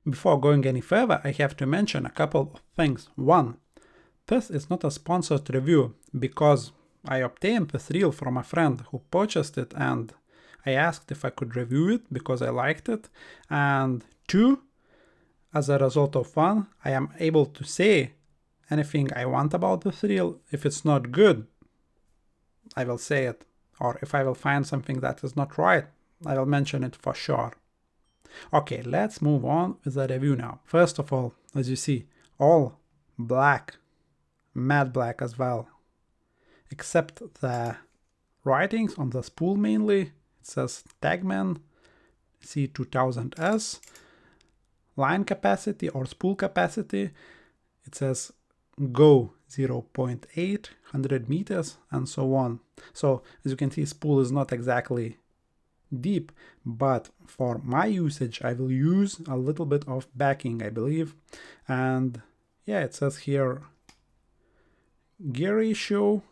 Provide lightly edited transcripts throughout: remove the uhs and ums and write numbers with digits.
Before going any further, I have to mention a couple of things. One, this is not a sponsored review because I obtained this reel from a friend who purchased it and I asked if I could review it because I liked it. And two, as a result of one, I am able to say anything I want about this reel. If it's not good, I will say it. Or if I will find something that is not right, I will mention it for sure. Okay, let's move on with the review now. First of all, as you see, all black, matte black as well, except the writings on the spool mainly. It says Tegmen C2000S. Line capacity or spool capacity, it says go 0.8, 100 meters, and so on. So as you can see, spool is not exactly deep, but for my usage I will use a little bit of backing, I believe. And yeah, it says here gear ratio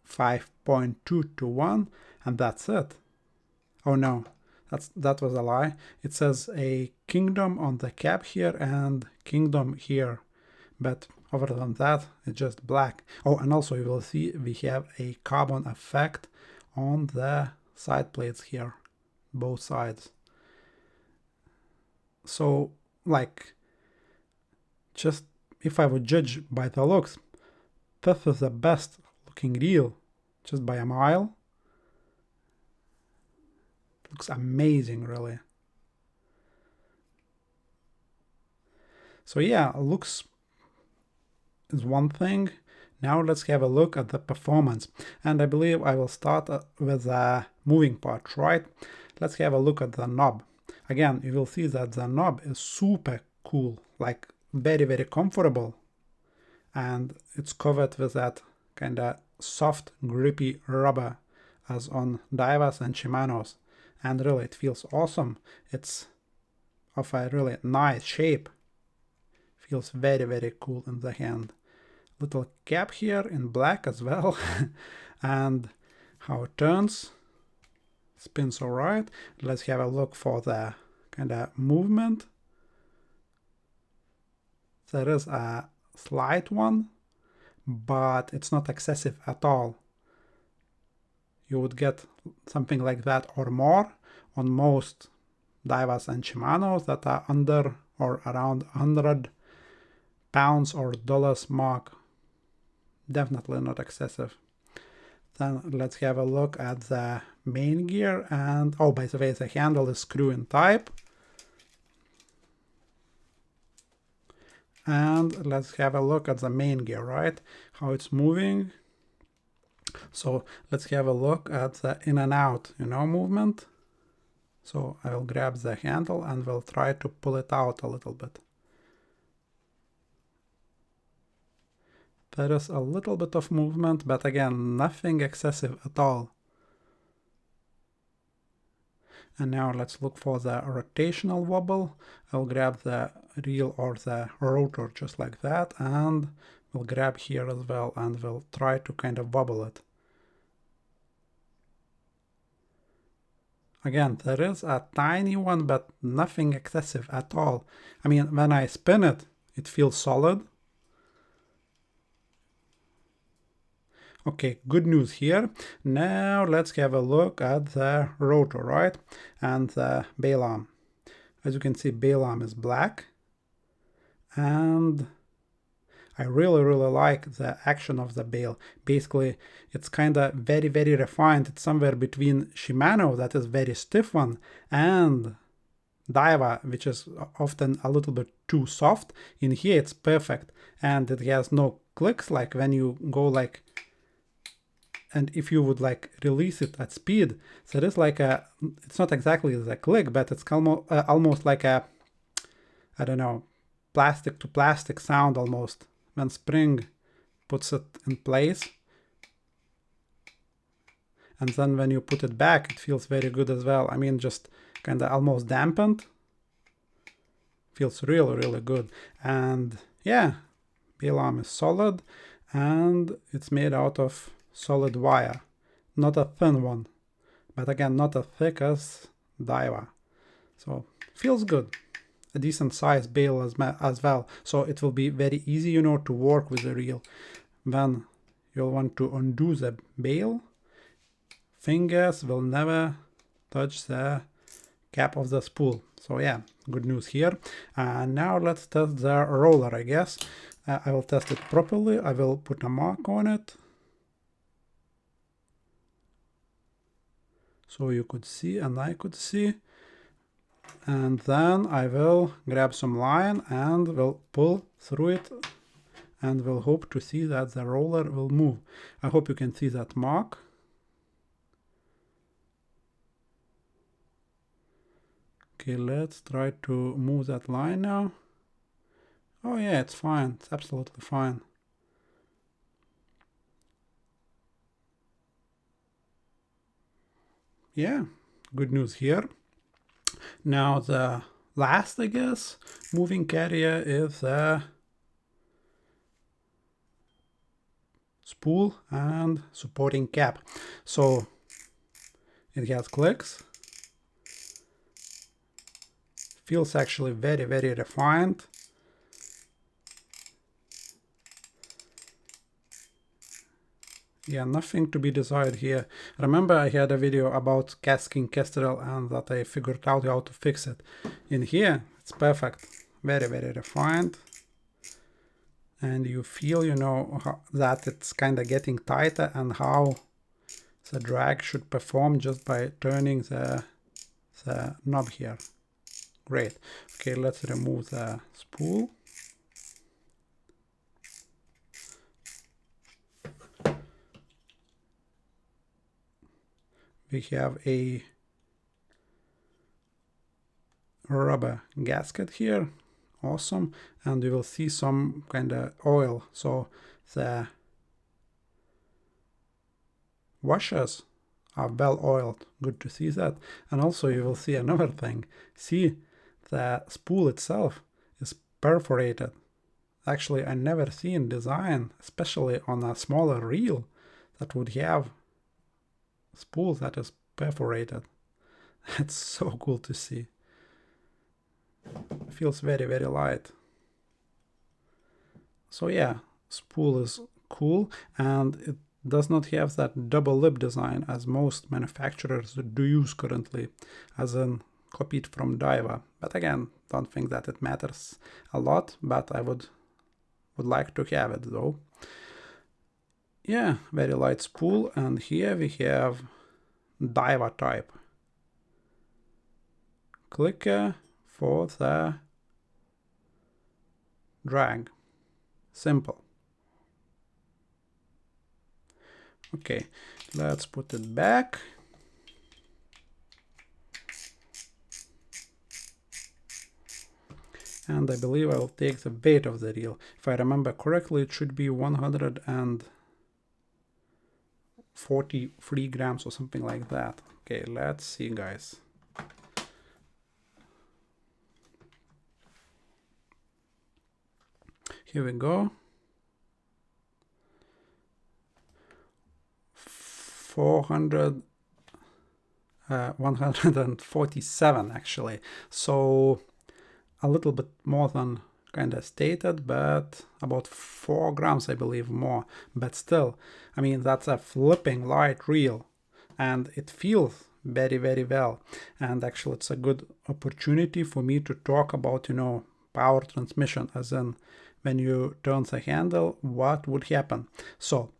5.2 to 1, and that's it. Oh no, that was a lie. It says a Kingdom on the cap here and Kingdom here, but other than that it's just black. Oh, and also you will see we have a carbon effect on the side plates here, both sides. So like, just if I would judge by the looks, this is the best looking reel, just by a mile. It looks amazing, really. So yeah, looks is one thing. Now let's have a look at the performance. And I believe I will start with the moving part, right? Let's have a look at the knob. Again, you will see that the knob is super cool, like very, very comfortable. And it's covered with that kind of soft, grippy rubber as on Divas and Shimanos. And really, it feels awesome. It's of a really nice shape. Feels very, very cool in the hand. Little cap here in black as well. And how it turns. Spins all right. Let's have a look for the kind of movement. There is a slight one, but it's not excessive at all. You would get something like that or more on most Divas and Shimanos that are under or around 100 pounds or dollars mark. Definitely not excessive. Then let's have a look at the main gear. And oh, by the way, the handle is screw-in type. And let's have a look at the main gear, right? How it's moving. So let's have a look at the in and out, movement. So I will grab the handle and will try to pull it out a little bit. There is a little bit of movement, but again, nothing excessive at all. And now let's look for the rotational wobble. I'll grab the reel or the rotor just like that, and we'll grab here as well, and we'll try to kind of wobble it. Again, there is a tiny one, but nothing excessive at all. I mean, when I spin it, it feels solid. Okay, good news here. Now let's have a look at the rotor, right? And the bail arm. As you can see, bail arm is black. And I really, really like the action of the bail. Basically, it's kind of very, very refined. It's somewhere between Shimano, that is very stiff one, and Daiwa, which is often a little bit too soft. In here, it's perfect. And it has no clicks, like when you go like, and if you would like release it at speed, there is like a, it's not exactly the click, but it's almost like a, I don't know, plastic to plastic sound almost, when spring puts it in place. And then when you put it back, it feels very good as well. I mean, just kind of almost dampened. Feels really, really good. And yeah, bail arm is solid, and it's made out of solid wire, not a thin one, but again, not as thick as Daiwa. So feels good. a decent size bale as well, so it will be very easy, you know, to work with the reel. Then you'll want to undo the bale. Fingers will never touch the cap of the spool. So yeah, good news here. And now let's test the roller, I guess. I will test it properly. I will put a mark on it, so you could see and I could see. And then I will grab some line and will pull through it, and will hope to see that the roller will move. I hope you can see that mark. Okay, let's try to move that line now. Oh yeah, it's fine. It's absolutely fine. Yeah, good news here. Now the last, I guess, moving area is the spool and supporting cap. So it has clicks. Feels actually very, very refined. Yeah, nothing to be desired here. Remember, I had a video about Kastking Kestrel and that I figured out how to fix it. In here, it's perfect. Very, very refined. And you feel, you know, that it's kind of getting tighter and how the drag should perform just by turning the knob here. Great. Okay, let's remove the spool. We have a rubber gasket here. Awesome. And you will see some kind of oil. So the washers are well oiled. Good to see that. And also you will see another thing. See, the spool itself is perforated. Actually, I never seen design, especially on a smaller reel, that would have spool that is perforated. That's so cool to see. Feels very, very light. So yeah, spool is cool, and it does not have that double lip design as most manufacturers do use currently, as in copied from Diva. But again, don't think that it matters a lot, but I would like to have it though. Yeah, very light spool, and here we have Diva type clicker for the drag. Simple. Okay, let's put it back. And I believe I will take the weight of the reel. If I remember correctly, it should be 143 grams or something like that. Okay, let's see, guys. Here we go. 147 actually. So a little bit more than kind of stated, but about 4 grams, I believe, more. But still, I mean, that's a flipping light reel, and it feels very, very well. And actually, it's a good opportunity for me to talk about, you know, power transmission, as in when you turn the handle, what would happen. So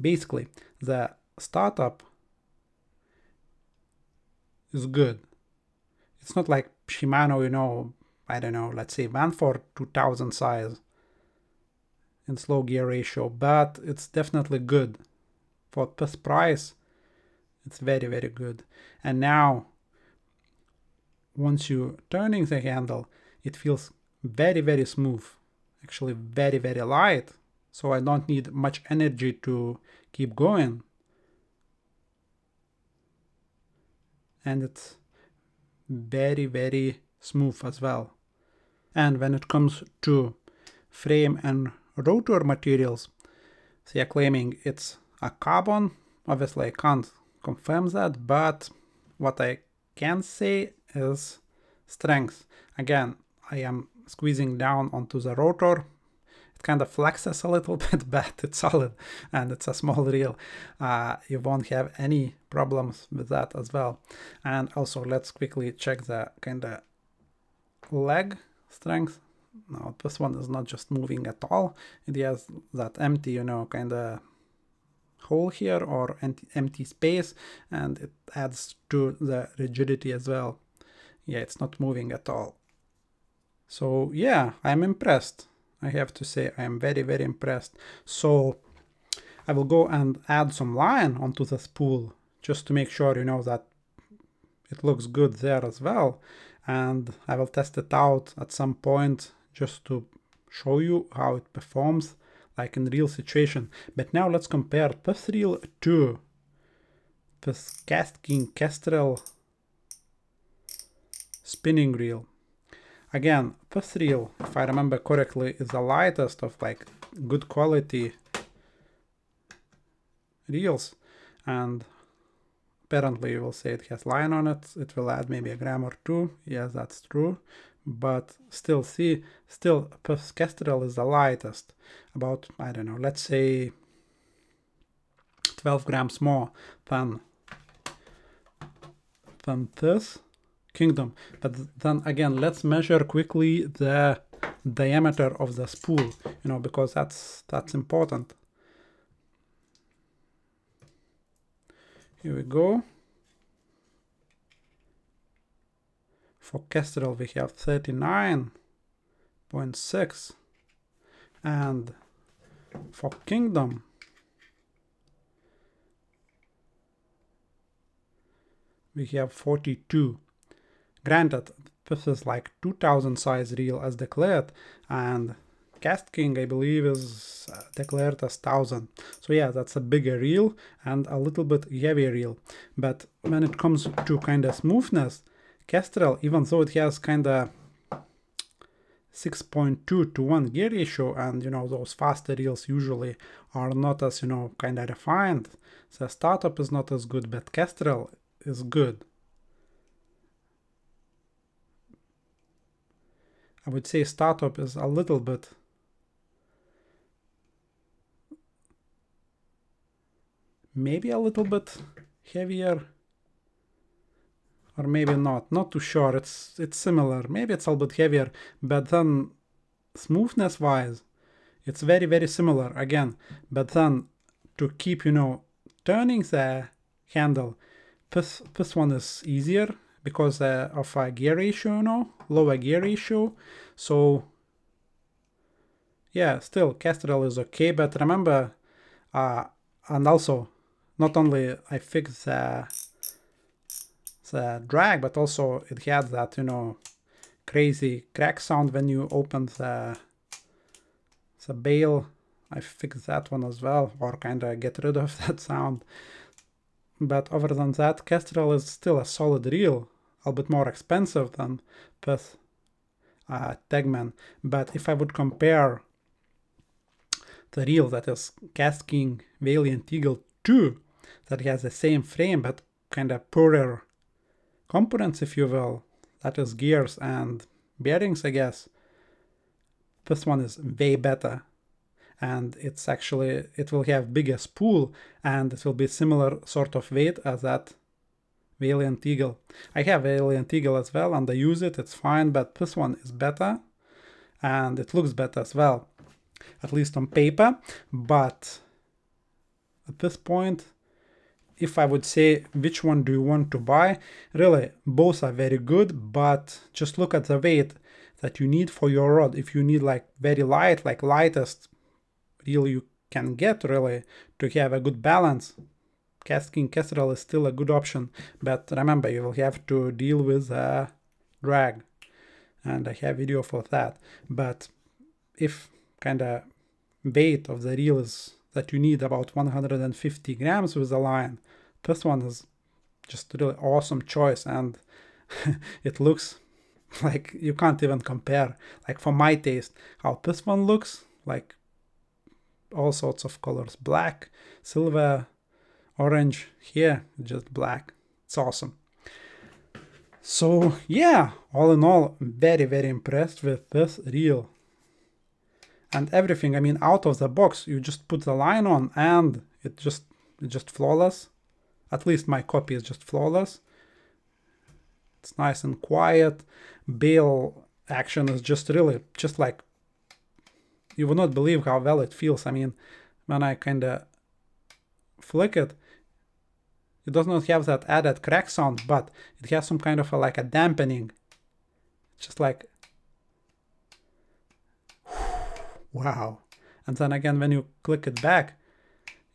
basically, the startup is good. It's not like Shimano, you know, I don't know, let's say 1 for 2000 size in slow gear ratio, but it's definitely good. For this price, it's very, very good. And now, once you're turning the handle, it feels very, very smooth. Actually, very, very light. So I don't need much energy to keep going. And it's very, very smooth as well. And when it comes to frame and rotor materials, they are claiming it's a carbon. Obviously, I can't confirm that, but what I can say is strength. Again, I am squeezing down onto the rotor, it kind of flexes a little bit, but it's solid and it's a small reel. You won't have any problems with that as well. And also let's quickly check the kind of leg strength. No, this one is not just moving at all. It has that empty, you know, kind of hole here or empty space, and it adds to the rigidity as well. Yeah, it's not moving at all. So yeah, I'm impressed. I have to say I am very, very impressed. So I will go and add some line onto the spool just to make sure, you know, that it looks good there as well. And I will test it out at some point just to show you how it performs like in real situation. But now let's compare this reel to this Kastking Kestrel spinning reel. Again, this reel, if I remember correctly, is the lightest of like good quality reels, and apparently you will say it has line on it. It will add maybe a gram or two. Yes, that's true. But still, see, still this Kestrel is the lightest. About, I don't know, let's say 12 grams more than this Kingdom. But then again, let's measure quickly the diameter of the spool, you know, because that's important. Here we go. For Kestrel we have 39.6, and for Kingdom we have 42. Granted, this is like 2000 size reel as declared, and Kastking, I believe, is declared as 1000. So yeah, that's a bigger reel and a little bit heavier reel. But when it comes to kind of smoothness, Kestrel, even though it has kind of 6.2 to 1 gear ratio, and you know, those faster reels usually are not as, you know, kind of refined, the startup is not as good, but Kestrel is good. I would say startup is a little bit maybe a little bit heavier, or maybe not too sure. It's similar, maybe it's a little bit heavier, but then smoothness wise it's very, very similar again. But then to keep, you know, turning the handle, this one is easier because of a gear ratio, you know, lower gear ratio. So yeah, still Kestrel is okay, but remember, and also not only I fixed the drag, but also it had that, you know, crazy crack sound when you open the bail. I fixed that one as well, or kind of get rid of that sound. But other than that, Kestrel is still a solid reel, a bit more expensive than this Tegmen. But if I would compare the reel that is Kastking Valiant Eagle 2, that has the same frame but kind of poorer components, if you will, that is gears and bearings, I guess, this one is way better. And it's actually, it will have bigger spool and it will be similar sort of weight as that Valiant Eagle. I have Valiant Eagle as well and I use it, it's fine, but this one is better and it looks better as well, at least on paper. But at this point, if I would say which one do you want to buy, really both are very good, but just look at the weight that you need for your rod. If you need like very light, like lightest reel you can get really to have a good balance, Kastking Kestrel is still a good option. But remember, you will have to deal with drag, and I have video for that. But if kind of weight of the reel is that you need about 150 grams with the line, this one is just a really awesome choice, and it looks like you can't even compare. Like for my taste, how this one looks, like all sorts of colors, black, silver, orange, here just black. It's awesome. So yeah, all in all, very impressed with this reel. And everything, I mean, out of the box, you just put the line on and it's just flawless. At least my copy is just flawless. It's nice and quiet. Bail action is just really, just like, you would not believe how well it feels. I mean, when I kind of flick it, it does not have that added crack sound, but it has some kind of like a dampening. Just like, wow. And then again, when you click it back,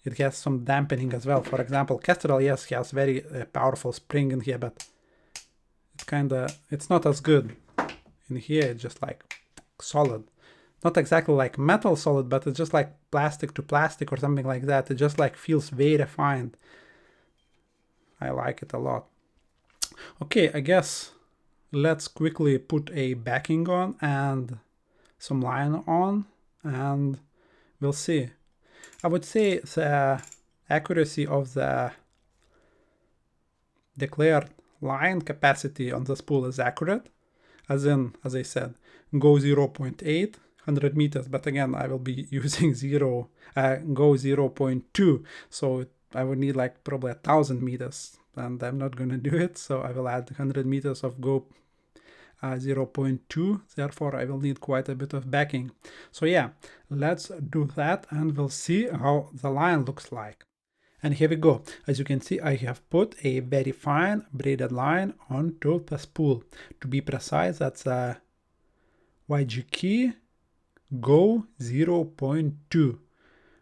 it has some dampening as well. For example, Kestrel, yes, has very powerful spring in here, but it's not as good. In here, it's just like solid. Not exactly like metal solid, but it's just like plastic to plastic or something like that. It just like feels very refined. I like it a lot. Okay, I guess let's quickly put a backing on and some line on, and we'll see. I would say the accuracy of the declared line capacity on the spool is accurate, as I said, go 0.8, 100 meters, but again, I will be using go 0.2, so I would need like probably 1,000 meters, and I'm not going to do it, so I will add 100 meters of go 0.2, therefore I will need quite a bit of backing. So yeah, let's do that and we'll see how the line looks like. And here we go. As you can see, I have put a very fine braided line onto the spool. To be precise, that's a YG key Go 0.2.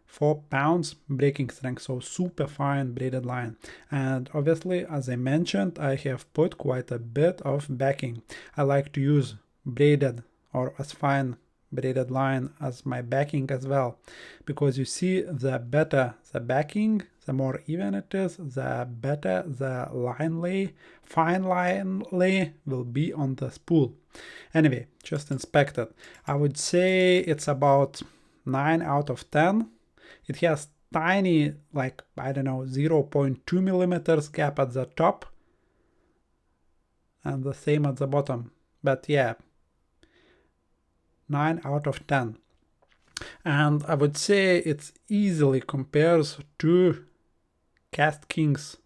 4 pounds breaking strength, so super fine braided line. And obviously, as I mentioned, I have put quite a bit of backing. I like to use braided or as fine braided line as my backing as well, because you see, the better the backing, the more even it is, the better the line lay, fine line lay will be on the spool. Anyway, just inspect it. I would say it's about 9 out of 10. It has tiny, like, I don't know, 0.2 millimeters gap at the top and the same at the bottom. But yeah, 9 out of 10. And I would say it easily compares to Kastking's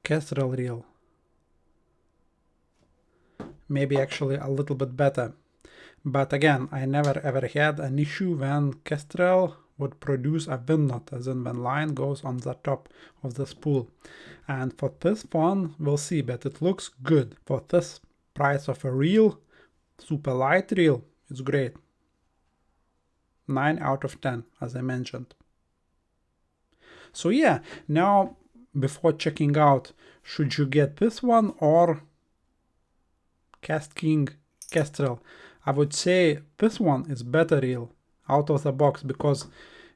Kestrel reel. Maybe actually a little bit better. But again, I never ever had an issue when Kestrel would produce a wind knot, as in when line goes on the top of the spool. And for this one, we'll see, but it looks good. For this price of a reel, super light reel, it's great. 9 out of 10, as I mentioned. So yeah, now before checking out, should you get this one or Kastking Kestrel? I would say this one is better reel out of the box, because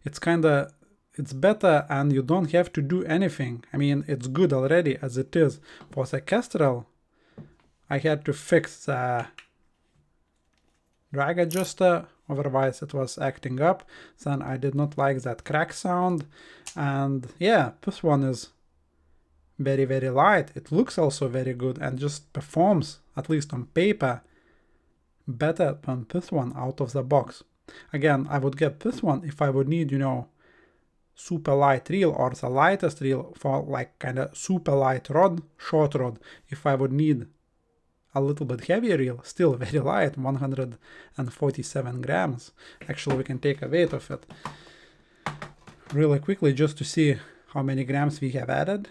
it's better and you don't have to do anything. I mean, it's good already as it is. For the Kestrel, I had to fix the drag adjuster, otherwise it was acting up. Then I did not like that crack sound. And yeah, this one is very light. It looks also very good and just performs, at least on paper, better than this one out of the box. Again, I would get this one if I would need, super light reel or the lightest reel for like kind of super light rod, short rod. If I would need a little bit heavier reel, still very light, 147 grams. Actually, we can take a weight of it really quickly just to see how many grams we have added.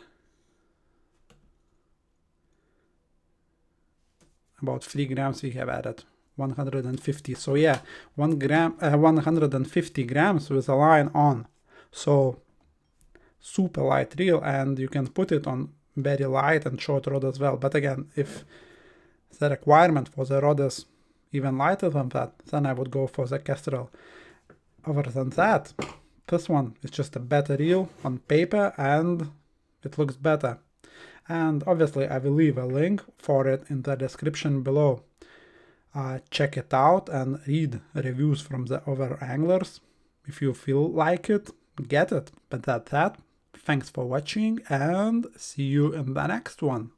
About 3 grams we have added. 150. So yeah, 150 grams with a line on. So super light reel, and you can put it on very light and short rod as well. But again, if the requirement for the rod is even lighter than that, then I would go for the Kestrel. Other than that, this one is just a better reel on paper and it looks better. And obviously I will leave a link for it in the description below. Check it out and read reviews from the other anglers. If you feel like it, get it. But that's that. Thanks for watching and see you in the next one.